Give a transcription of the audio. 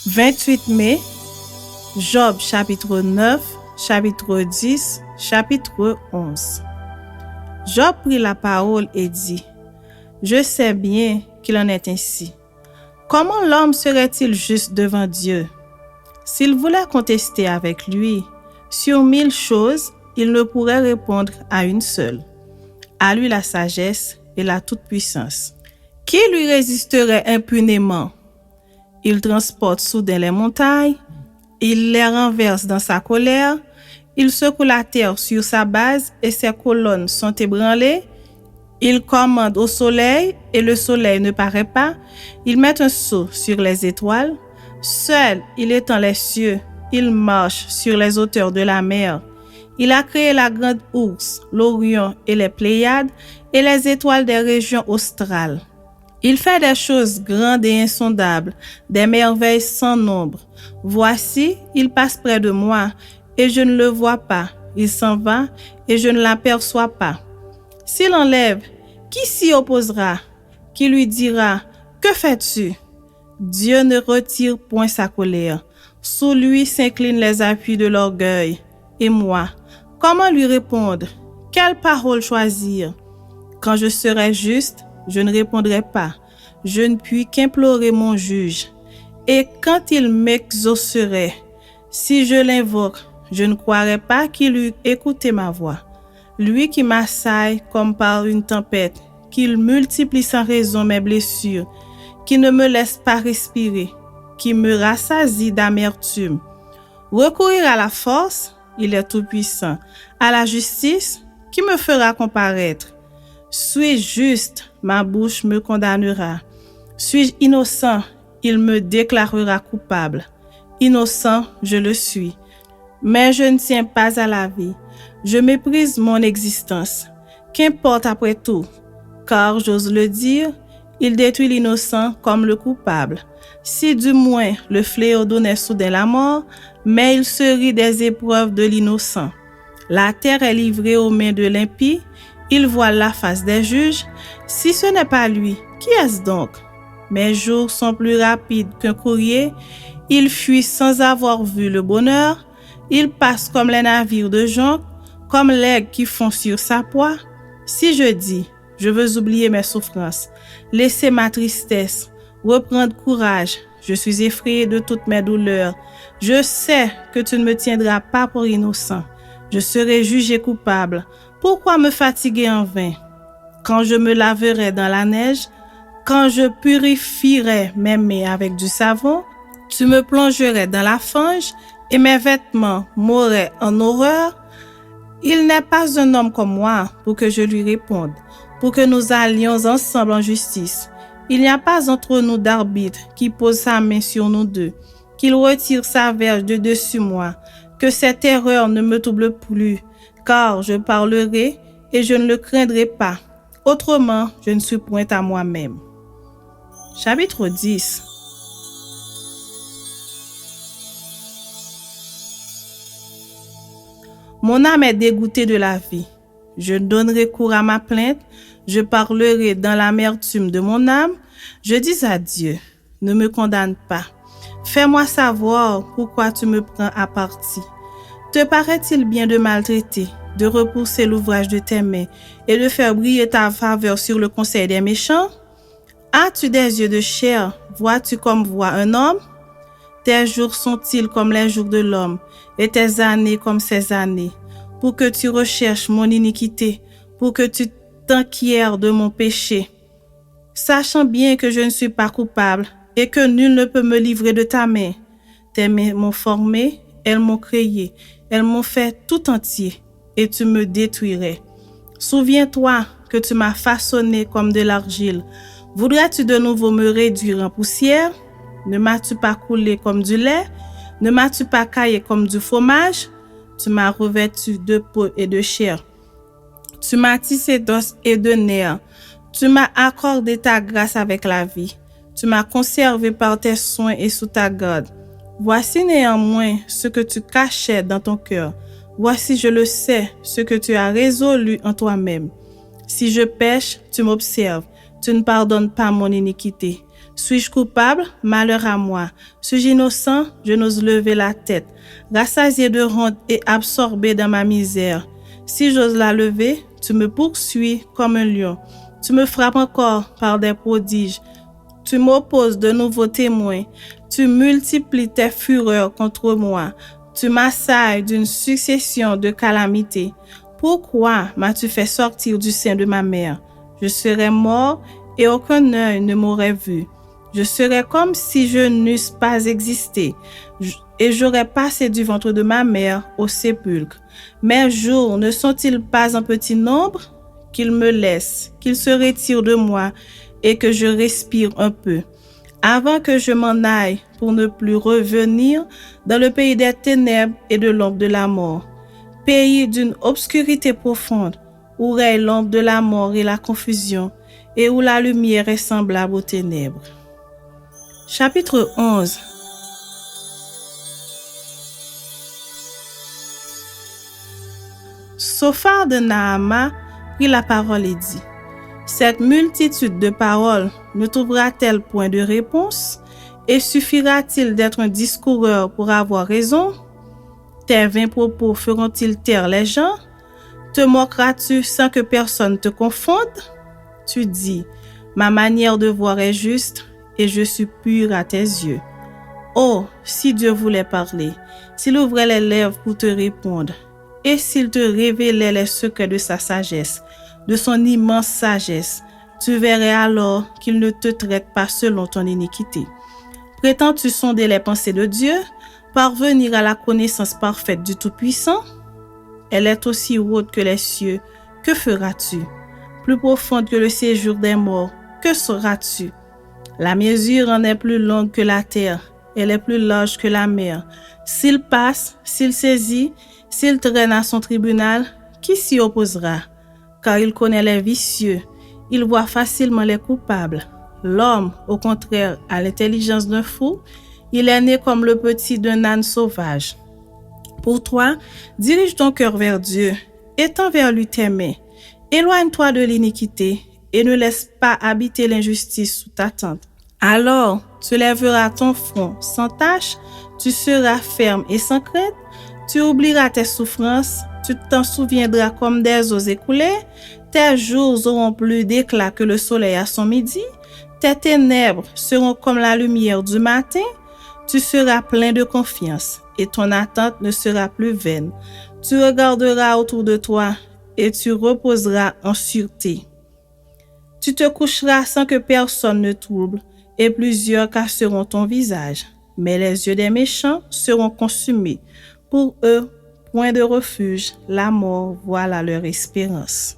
28 mai, Job chapitre 9, chapitre 10, chapitre 11. Job prit la parole et dit, « Je sais bien qu'il en est ainsi. Comment l'homme serait-il juste devant Dieu? S'il voulait contester avec lui, sur 1000 choses, il ne pourrait répondre à une seule. À lui la sagesse et la toute-puissance. Qui lui résisterait impunément? Il transporte soudain les montagnes, il les renverse dans sa colère, il secoue la terre sur sa base et ses colonnes sont ébranlées. Il commande au soleil et le soleil ne paraît pas. Il met un sceau sur les étoiles. Seul, il étend les cieux. Il marche sur les hauteurs de la mer. Il a créé la grande ours, l'Orion et les Pléiades et les étoiles des régions australes. Il fait des choses grandes et insondables, des merveilles sans nombre. Voici, il passe près de moi et je ne le vois pas. Il s'en va et je ne l'aperçois pas. S'il enlève, qui s'y opposera? Qui lui dira, que fais-tu? Dieu ne retire point sa colère. Sous lui s'inclinent les appuis de l'orgueil. Et moi, comment lui répondre? Quelle parole choisir? Quand je serai juste, je ne répondrai pas. Je ne puis qu'implorer mon juge. Et quand il m'exaucerait, si je l'invoque, je ne croirais pas qu'il eût écouté ma voix. Lui qui m'assaille comme par une tempête, qu'il multiplie sans raison mes blessures, qui ne me laisse pas respirer, qui me rassasie d'amertume. Recourir à la force, il est tout-puissant. À la justice, qui me fera comparaître? Suis-je juste, ma bouche me condamnera. Suis-je innocent, il me déclarera coupable. Innocent, je le suis. Mais je ne tiens pas à la vie. Je méprise mon existence. Qu'importe après tout, car j'ose le dire, il détruit l'innocent comme le coupable. Si du moins le fléau donnait soudain la mort, mais il se rit des épreuves de l'innocent. La terre est livrée aux mains de l'impie, il voit la face des juges. Si ce n'est pas lui, qui est-ce donc? Mes jours sont plus rapides qu'un courrier, il fuit sans avoir vu le bonheur, il passe comme les navires de jonc, comme l'aigle qui fond sur sa proie. Si je dis, je veux oublier mes souffrances, laisser ma tristesse, reprendre courage, je suis effrayé de toutes mes douleurs. Je sais que tu ne me tiendras pas pour innocent. Je serai jugé coupable. Pourquoi me fatiguer en vain? Quand je me laverai dans la neige, quand je purifierai mes mains avec du savon, tu me plongerais dans la fange et mes vêtements m'auraient en horreur. Il n'est pas un homme comme moi pour que je lui réponde, pour que nous allions ensemble en justice. Il n'y a pas entre nous d'arbitre qui pose sa main sur nous deux, qu'il retire sa verge de dessus moi, que cette erreur ne me trouble plus, car je parlerai et je ne le craindrai pas. Autrement, je ne suis point à moi-même. Chapitre 10. Mon âme est dégoûtée de la vie. Je donnerai cours à ma plainte, je parlerai dans l'amertume de mon âme. Je dis à Dieu, ne me condamne pas. Fais-moi savoir pourquoi tu me prends à partie. Te paraît-il bien de maltraiter, de repousser l'ouvrage de tes mains et de faire briller ta faveur sur le conseil des méchants? As-tu des yeux de chair? Vois-tu comme voit un homme? Tes jours sont-ils comme les jours de l'homme et tes années comme ses années? Pour que tu recherches mon iniquité, pour que tu t'enquières de mon péché. Sachant bien que je ne suis pas coupable et que nul ne peut me livrer de ta main. Tes mains m'ont formé, elles m'ont créé, elles m'ont fait tout entier et tu me détruirais. Souviens-toi que tu m'as façonné comme de l'argile. Voudrais-tu de nouveau me réduire en poussière? Ne m'as-tu pas coulé comme du lait? Ne m'as-tu pas caillé comme du fromage? Tu m'as revêtu de peau et de chair. Tu m'as tissé d'os et de nerfs. Tu m'as accordé ta grâce avec la vie. Tu m'as conservé par tes soins et sous ta garde. Voici néanmoins ce que tu cachais dans ton cœur. Voici, je le sais, ce que tu as résolu en toi-même. Si je pêche, tu m'observes. Tu ne pardonnes pas mon iniquité. Suis-je coupable? Malheur à moi. Suis-je innocent? Je n'ose lever la tête. Rassasié de honte et absorbé dans ma misère. Si j'ose la lever, tu me poursuis comme un lion. Tu me frappes encore par des prodiges. Tu m'opposes de nouveaux témoins. Tu multiplies tes fureurs contre moi. Tu m'assailles d'une succession de calamités. Pourquoi m'as-tu fait sortir du sein de ma mère? Je serais mort et aucun œil ne m'aurait vu. Je serais comme si je n'eusse pas existé et j'aurais passé du ventre de ma mère au sépulcre. Mes jours ne sont-ils pas en petit nombre? Qu'il me laisse, qu'il se retire de moi et que je respire un peu, avant que je m'en aille pour ne plus revenir dans le pays des ténèbres et de l'ombre de la mort, pays d'une obscurité profonde, où règne l'ombre de la mort et la confusion, et où la lumière est semblable aux ténèbres. Chapitre 11. Sophar de Naama prit la parole et dit: cette multitude de paroles ne trouvera-t-elle point de réponse? Et suffira-t-il d'être un discoureur pour avoir raison? Tes vains propos feront-ils taire les gens? Te moqueras-tu sans que personne te confonde? Tu dis: ma manière de voir est juste et je suis pur à tes yeux. Oh, si Dieu voulait parler, s'il ouvrait les lèvres pour te répondre, et s'il te révélait les secrets de sa sagesse, de son immense sagesse, tu verrais alors qu'il ne te traite pas selon ton iniquité. Prétends-tu sonder les pensées de Dieu, parvenir à la connaissance parfaite du Tout-Puissant? Elle est aussi haute que les cieux. Que feras-tu? Plus profonde que le séjour des morts. Que seras-tu? La mesure en est plus longue que la terre. Elle est plus large que la mer. S'il passe, s'il saisit, s'il traîne à son tribunal, qui s'y opposera? Car il connaît les vicieux, il voit facilement les coupables. L'homme, au contraire, a l'intelligence d'un fou, il est né comme le petit d'un âne sauvage. Pour toi, dirige ton cœur vers Dieu, étends vers lui tes mains, éloigne-toi de l'iniquité et ne laisse pas habiter l'injustice sous ta tente. Alors, tu lèveras ton front sans tache, tu seras ferme et sans crainte, tu oublieras tes souffrances, tu t'en souviendras comme des eaux écoulées, tes jours auront plus d'éclat que le soleil à son midi, tes ténèbres seront comme la lumière du matin, tu seras plein de confiance et ton attente ne sera plus vaine. Tu regarderas autour de toi et tu reposeras en sûreté. Tu te coucheras sans que personne ne trouble et plusieurs cacheront ton visage, mais les yeux des méchants seront consumés. Pour eux, point de refuge, la mort, voilà leur espérance.